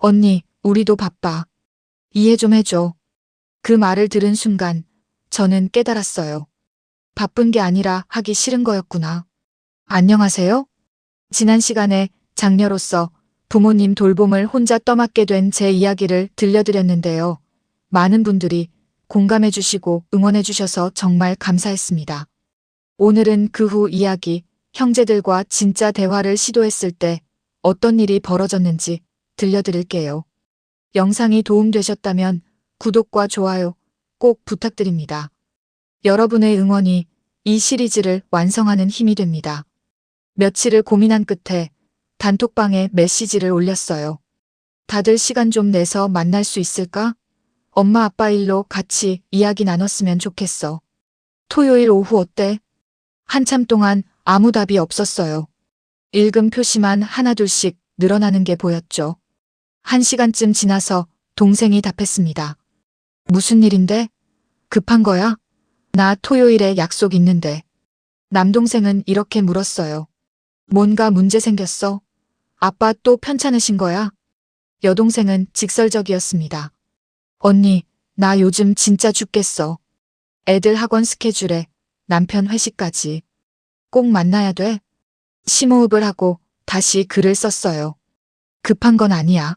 언니, 우리도 바빠. 이해 좀 해줘. 그 말을 들은 순간 저는 깨달았어요. 바쁜 게 아니라 하기 싫은 거였구나. 안녕하세요? 지난 시간에 장녀로서 부모님 돌봄을 혼자 떠맡게 된 제 이야기를 들려드렸는데요. 많은 분들이 공감해 주시고 응원해 주셔서 정말 감사했습니다. 오늘은 그 후 이야기, 형제들과 진짜 대화를 시도했을 때 어떤 일이 벌어졌는지 들려드릴게요. 영상이 도움되셨다면 구독과 좋아요 꼭 부탁드립니다. 여러분의 응원이 이 시리즈를 완성하는 힘이 됩니다. 며칠을 고민한 끝에 단톡방에 메시지를 올렸어요. 다들 시간 좀 내서 만날 수 있을까? 엄마 아빠 일로 같이 이야기 나눴으면 좋겠어. 토요일 오후 어때? 한참 동안 아무 답이 없었어요. 읽음 표시만 하나둘씩 늘어나는 게 보였죠. 1시간쯤 지나서 동생이 답했습니다. 무슨 일인데? 급한 거야? 나 토요일에 약속 있는데. 남동생은 이렇게 물었어요. 뭔가 문제 생겼어? 아빠 또 편찮으신 거야? 여동생은 직설적이었습니다. 언니, 나 요즘 진짜 죽겠어. 애들 학원 스케줄에 남편 회식까지. 꼭 만나야 돼? 심호흡을 하고 다시 글을 썼어요. 급한 건 아니야.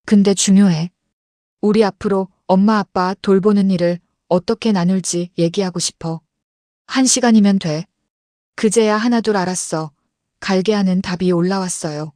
근데 중요해. 우리 앞으로 엄마 아빠 돌보는 일을 어떻게 나눌지 얘기하고 싶어. 1시간이면 돼. 그제야 하나둘 알았어. 갈게하는 답이 올라왔어요.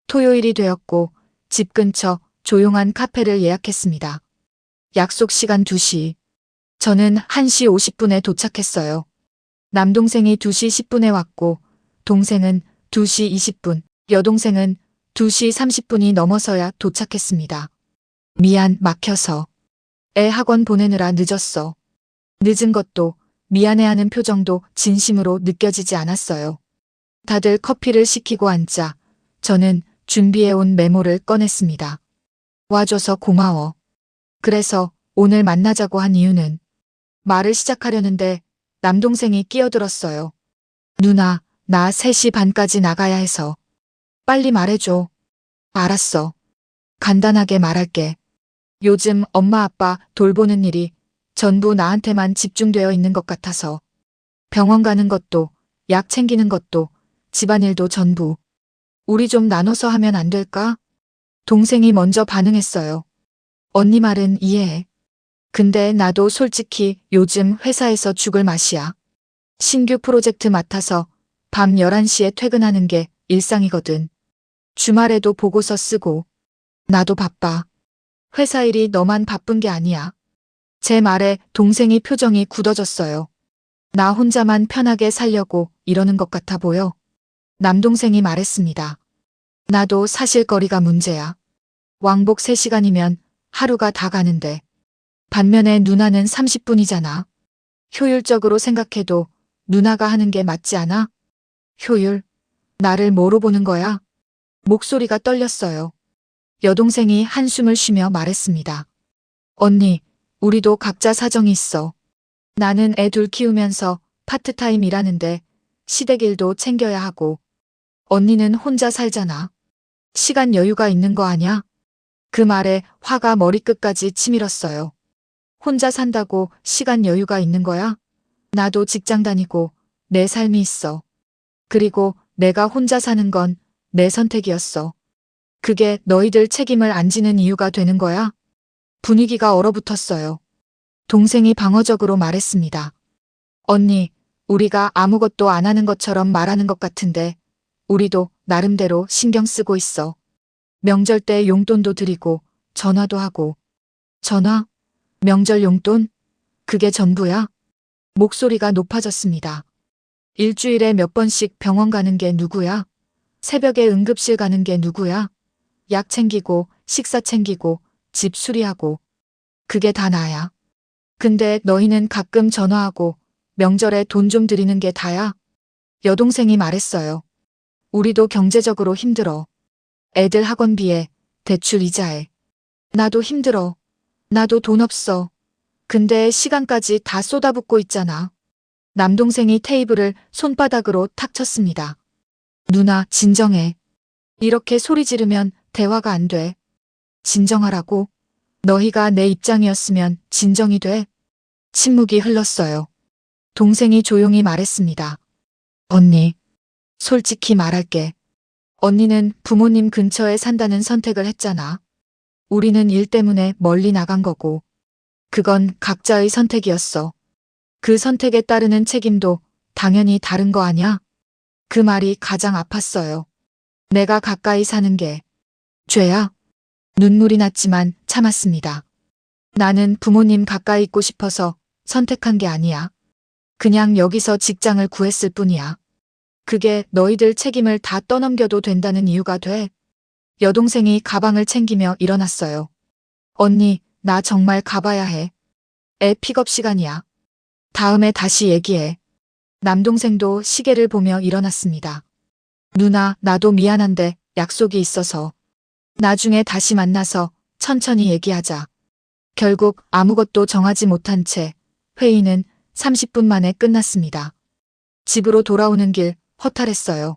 토요일이 되었고 집 근처 조용한 카페를 예약했습니다. 약속 시간 2시. 저는 1시 50분에 도착했어요. 남동생이 2시 10분에 왔고 동생은 2시 20분, 여동생은 2시 30분이 넘어서야 도착했습니다. 미안, 막혀서. 애 학원 보내느라 늦었어. 늦은 것도 미안해하는 표정도 진심으로 느껴지지 않았어요. 다들 커피를 시키고 앉자 저는 준비해온 메모를 꺼냈습니다. 와줘서 고마워. 그래서 오늘 만나자고 한 이유는 말을 시작하려는데 남동생이 끼어들었어요. 누나, 나 3시 반까지 나가야 해서. 빨리 말해줘. 알았어. 간단하게 말할게. 요즘 엄마 아빠 돌보는 일이 전부 나한테만 집중되어 있는 것 같아서. 병원 가는 것도, 약 챙기는 것도, 집안일도 전부. 우리 좀 나눠서 하면 안 될까? 동생이 먼저 반응했어요. 언니 말은 이해해. 근데 나도 솔직히 요즘 회사에서 죽을 맛이야. 신규 프로젝트 맡아서 밤 11시에 퇴근하는 게 일상이거든. 주말에도 보고서 쓰고. 나도 바빠. 회사 일이 너만 바쁜 게 아니야. 제 말에 동생이 표정이 굳어졌어요. 나 혼자만 편하게 살려고 이러는 것 같아 보여. 남동생이 말했습니다. 나도 사실거리가 문제야. 왕복 3시간이면 하루가 다 가는데. 반면에 누나는 30분이잖아. 효율적으로 생각해도 누나가 하는 게 맞지 않아? 효율? 나를 뭐로 보는 거야? 목소리가 떨렸어요. 여동생이 한숨을 쉬며 말했습니다. 언니, 우리도 각자 사정이 있어. 나는 애 둘 키우면서 파트타임 일하는데 시댁 일도 챙겨야 하고. 언니는 혼자 살잖아. 시간 여유가 있는 거 아냐? 그 말에 화가 머리끝까지 치밀었어요. 혼자 산다고 시간 여유가 있는 거야? 나도 직장 다니고 내 삶이 있어. 그리고 내가 혼자 사는 건 내 선택이었어. 그게 너희들 책임을 안 지는 이유가 되는 거야? 분위기가 얼어붙었어요. 동생이 방어적으로 말했습니다. 언니, 우리가 아무것도 안 하는 것처럼 말하는 것 같은데 우리도 나름대로 신경 쓰고 있어. 명절 때 용돈도 드리고 전화도 하고. 전화? 명절 용돈? 그게 전부야? 목소리가 높아졌습니다. 일주일에 몇 번씩 병원 가는 게 누구야? 새벽에 응급실 가는 게 누구야? 약 챙기고 식사 챙기고 집 수리하고. 그게 다 나야. 근데 너희는 가끔 전화하고 명절에 돈 좀 드리는 게 다야? 여동생이 말했어요. 우리도 경제적으로 힘들어. 애들 학원비에 대출 이자에. 나도 힘들어. 나도 돈 없어. 근데 시간까지 다 쏟아붓고 있잖아. 남동생이 테이블을 손바닥으로 탁 쳤습니다. 누나, 진정해. 이렇게 소리 지르면 대화가 안 돼. 진정하라고. 너희가 내 입장이었으면 진정이 돼. 침묵이 흘렀어요. 동생이 조용히 말했습니다. 언니, 솔직히 말할게. 언니는 부모님 근처에 산다는 선택을 했잖아. 우리는 일 때문에 멀리 나간 거고. 그건 각자의 선택이었어. 그 선택에 따르는 책임도 당연히 다른 거 아냐? 그 말이 가장 아팠어요. 내가 가까이 사는 게 죄야? 눈물이 났지만 참았습니다. 나는 부모님 가까이 있고 싶어서 선택한 게 아니야. 그냥 여기서 직장을 구했을 뿐이야. 그게 너희들 책임을 다 떠넘겨도 된다는 이유가 돼. 여동생이 가방을 챙기며 일어났어요. 언니, 나 정말 가봐야 해. 애 픽업 시간이야. 다음에 다시 얘기해. 남동생도 시계를 보며 일어났습니다. 누나, 나도 미안한데 약속이 있어서. 나중에 다시 만나서 천천히 얘기하자. 결국 아무것도 정하지 못한 채 회의는 30분 만에 끝났습니다. 집으로 돌아오는 길 허탈했어요.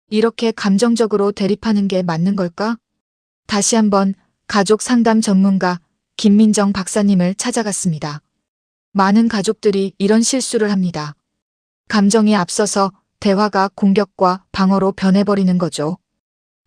이렇게 감정적으로 대립하는 게 맞는 걸까? 다시 한번 가족 상담 전문가 김민정 박사님을 찾아갔습니다. 많은 가족들이 이런 실수를 합니다. 감정이 앞서서 대화가 공격과 방어로 변해버리는 거죠.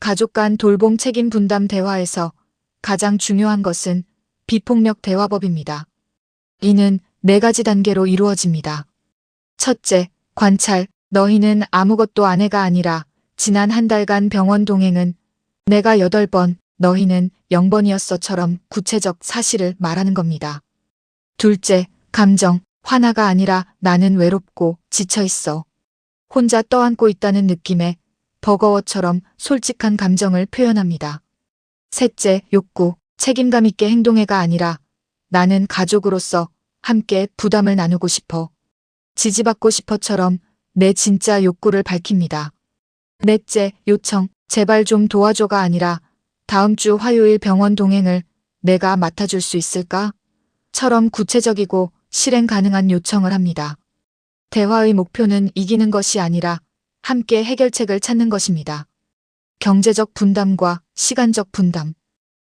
가족 간 돌봄 책임 분담 대화에서 가장 중요한 것은 비폭력 대화법입니다. 이는 4가지 단계로 이루어집니다. 첫째, 관찰. 너희는 아무것도 아내가 아니라 지난 한 달간 병원 동행은 내가 8번, 너희는 0번이었어처럼 구체적 사실을 말하는 겁니다. 둘째, 감정. 화나가 아니라 나는 외롭고 지쳐있어. 혼자 떠안고 있다는 느낌에 버거워처럼 솔직한 감정을 표현합니다. 셋째, 욕구. 책임감 있게 행동해가 아니라 나는 가족으로서 함께 부담을 나누고 싶어. 지지받고 싶어처럼 내 진짜 욕구를 밝힙니다. 넷째, 요청. 제발 좀 도와줘가 아니라 다음 주 화요일 병원 동행을 내가 맡아줄 수 있을까? 처럼 구체적이고 실행 가능한 요청을 합니다. 대화의 목표는 이기는 것이 아니라 함께 해결책을 찾는 것입니다. 경제적 분담과 시간적 분담.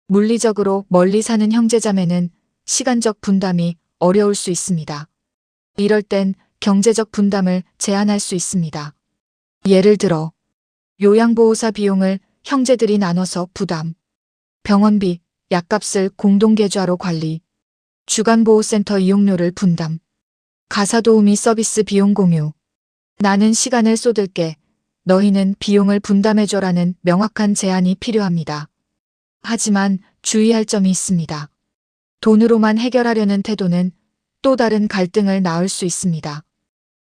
물리적으로 멀리 사는 형제자매는 시간적 분담이 어려울 수 있습니다. 이럴 땐 경제적 분담을 제한할 수 있습니다. 예를 들어 요양보호사 비용을 형제들이 나눠서 부담, 병원비, 약값을 공동계좌로 관리, 주간보호센터 이용료를 분담, 가사도우미 서비스 비용 공유. 나는 시간을 쏟을게. 너희는 비용을 분담해줘라는 명확한 제한이 필요합니다. 하지만 주의할 점이 있습니다. 돈으로만 해결하려는 태도는 또 다른 갈등을 낳을 수 있습니다.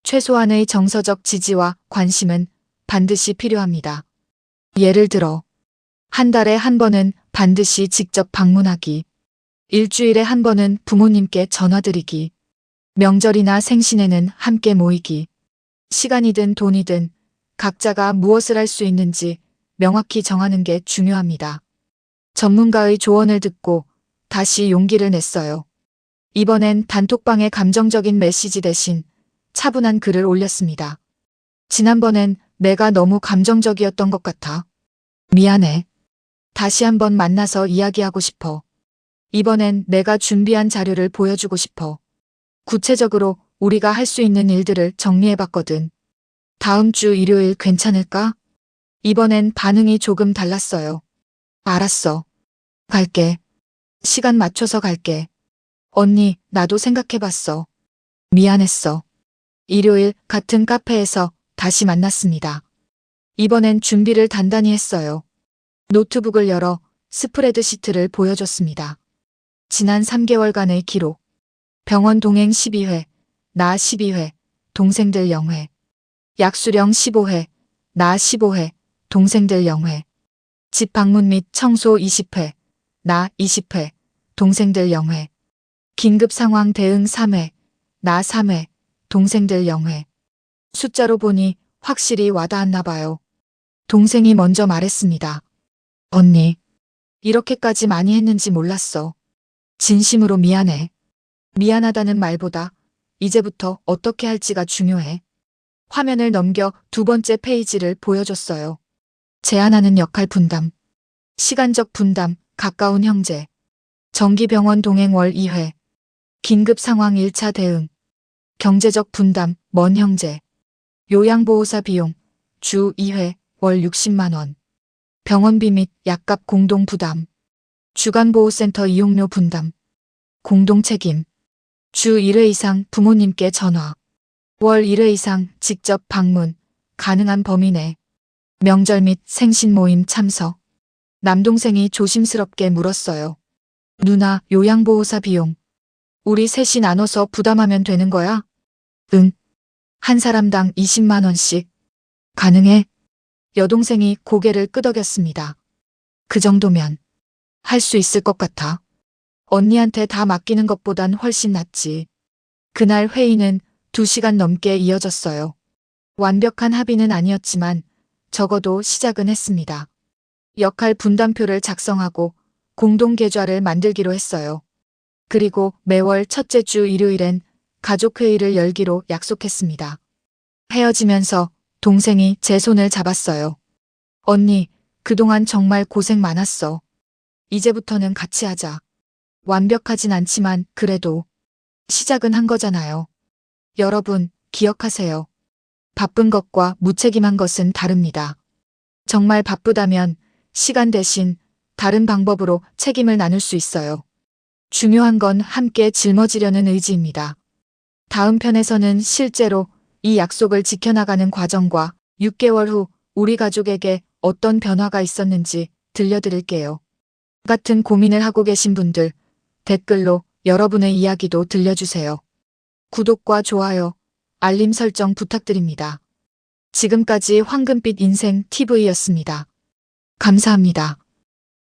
최소한의 정서적 지지와 관심은 반드시 필요합니다. 예를 들어, 한 달에 한 번은 반드시 직접 방문하기, 일주일에 한 번은 부모님께 전화드리기, 명절이나 생신에는 함께 모이기, 시간이든 돈이든 각자가 무엇을 할 수 있는지 명확히 정하는 게 중요합니다. 전문가의 조언을 듣고 다시 용기를 냈어요. 이번엔 단톡방에 감정적인 메시지 대신 차분한 글을 올렸습니다. 지난번엔 내가 너무 감정적이었던 것 같아. 미안해. 다시 한번 만나서 이야기하고 싶어. 이번엔 내가 준비한 자료를 보여주고 싶어. 구체적으로 우리가 할 수 있는 일들을 정리해봤거든. 다음 주 일요일 괜찮을까? 이번엔 반응이 조금 달랐어요. 알았어. 갈게. 시간 맞춰서 갈게. 언니, 나도 생각해봤어. 미안했어. 일요일 같은 카페에서 다시 만났습니다. 이번엔 준비를 단단히 했어요. 노트북을 열어 스프레드시트를 보여줬습니다. 지난 3개월간의 기록. 병원 동행 12회, 나 12회, 동생들 0회. 약수령 15회, 나 15회, 동생들 0회. 집 방문 및 청소 20회, 나 20회, 동생들 0회. 긴급 상황 대응 3회, 나 3회, 동생들 0회. 숫자로 보니 확실히 와닿았나 봐요. 동생이 먼저 말했습니다. 언니, 이렇게까지 많이 했는지 몰랐어. 진심으로 미안해. 미안하다는 말보다 이제부터 어떻게 할지가 중요해. 화면을 넘겨 2번째 페이지를 보여줬어요. 제안하는 역할 분담, 시간적 분담, 가까운 형제. 정기병원 동행 월 2회. 긴급 상황 1차 대응. 경제적 분담, 먼 형제. 요양보호사 비용, 주 2회, 월 60만 원. 병원비 및 약값 공동 부담. 주간보호센터 이용료 분담. 공동 책임. 주 1회 이상 부모님께 전화. 월 1회 이상 직접 방문. 가능한 범위 내. 명절 및 생신 모임 참석. 남동생이 조심스럽게 물었어요. 누나, 요양보호사 비용. 우리 셋이 나눠서 부담하면 되는 거야? 응. 한 사람당 20만 원씩. 가능해? 여동생이 고개를 끄덕였습니다. 그 정도면 할 수 있을 것 같아. 언니한테 다 맡기는 것보단 훨씬 낫지. 그날 회의는 2시간 넘게 이어졌어요. 완벽한 합의는 아니었지만 적어도 시작은 했습니다. 역할 분담표를 작성하고 공동 계좌를 만들기로 했어요. 그리고 매월 첫째 주 일요일엔 가족회의를 열기로 약속했습니다. 헤어지면서 동생이 제 손을 잡았어요. 언니, 그동안 정말 고생 많았어. 이제부터는 같이 하자. 완벽하진 않지만 그래도 시작은 한 거잖아요. 여러분, 기억하세요. 바쁜 것과 무책임한 것은 다릅니다. 정말 바쁘다면 시간 대신 다른 방법으로 책임을 나눌 수 있어요. 중요한 건 함께 짊어지려는 의지입니다. 다음 편에서는 실제로 이 약속을 지켜나가는 과정과 6개월 후 우리 가족에게 어떤 변화가 있었는지 들려드릴게요. 같은 고민을 하고 계신 분들 댓글로 여러분의 이야기도 들려주세요. 구독과 좋아요, 알림 설정 부탁드립니다. 지금까지 황금빛 인생 TV였습니다. 감사합니다.